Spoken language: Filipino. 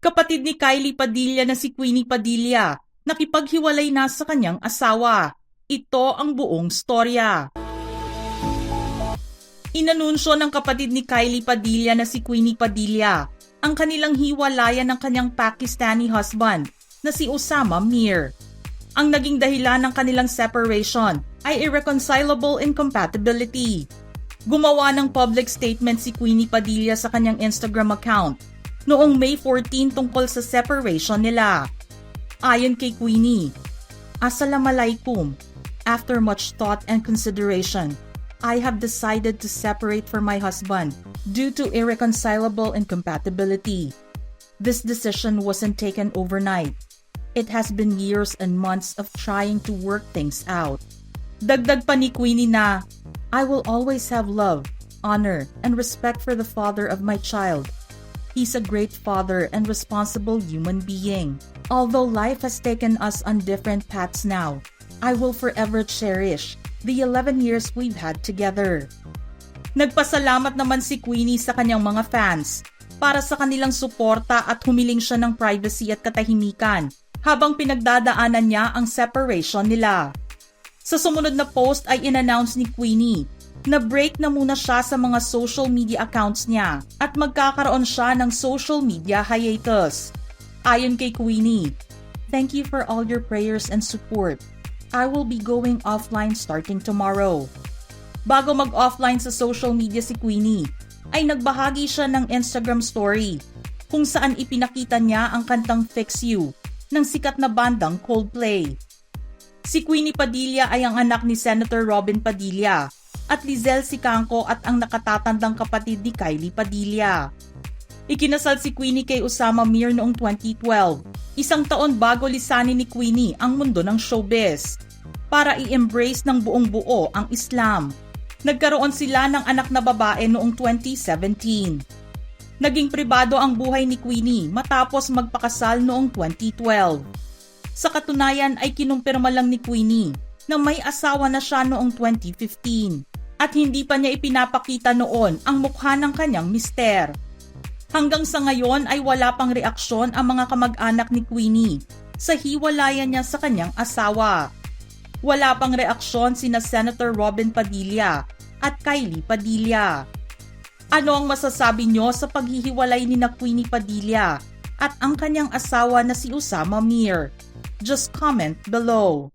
Kapatid ni Kylie Padilla na si Queenie Padilla, nakipaghiwalay na sa kanyang asawa. Ito ang buong storya. Inanunsyo ng kapatid ni Kylie Padilla na si Queenie Padilla ang kanilang hiwalayan ng kanyang Pakistani husband na si Osama Mir. Ang naging dahilan ng kanilang separation ay irreconcilable incompatibility. Gumawa ng public statement si Queenie Padilla sa kanyang Instagram account noong May 14 tungkol sa separation nila. Ayon kay Queenie, "Assalamualaikum. After much thought and consideration, I have decided to separate from my husband due to irreconcilable incompatibility. This decision wasn't taken overnight. It has been years and months of trying to work things out." Dagdag pa ni Queenie na, "I will always have love, honor, and respect for the father of my child. He's a great father and responsible human being. Although life has taken us on different paths now, I will forever cherish the 11 years we've had together." Nagpasalamat naman si Queenie sa kanyang mga fans para sa kanilang suporta at humiling siya ng privacy at katahimikan habang pinagdadaanan niya ang separation nila. Sa sumunod na post ay in-announce ni Queenie na break na muna siya sa mga social media accounts niya at magkakaroon siya ng social media hiatus. Ayon kay Queenie, "Thank you for all your prayers and support. I will be going offline starting tomorrow." Bago mag-offline sa social media si Queenie, ay nagbahagi siya ng Instagram story kung saan ipinakita niya ang kantang Fix You ng sikat na bandang Coldplay. Si Queenie Padilla ay ang anak ni Senator Robin Padilla at Lizelle Sicangco at ang nakatatandang kapatid ni Kylie Padilla. Ikinasal si Queenie kay Osama Mir noong 2012, isang taon bago lisanin ni Queenie ang mundo ng showbiz, para i-embrace ng buong buo ang Islam. Nagkaroon sila ng anak na babae noong 2017. Naging pribado ang buhay ni Queenie matapos magpakasal noong 2012. Sa katunayan ay kinumpirma lang ni Queenie na may asawa na siya noong 2015 at hindi pa niya ipinapakita noon ang mukha ng kanyang mister. Hanggang sa ngayon ay wala pang reaksyon ang mga kamag-anak ni Queenie sa hiwalayan niya sa kanyang asawa. Wala pang reaksyon sina Senator Robin Padilla at Kylie Padilla. Ano ang masasabi niyo sa paghihiwalay ni na Queenie Padilla at ang kanyang asawa na si Osama Mir? Just comment below.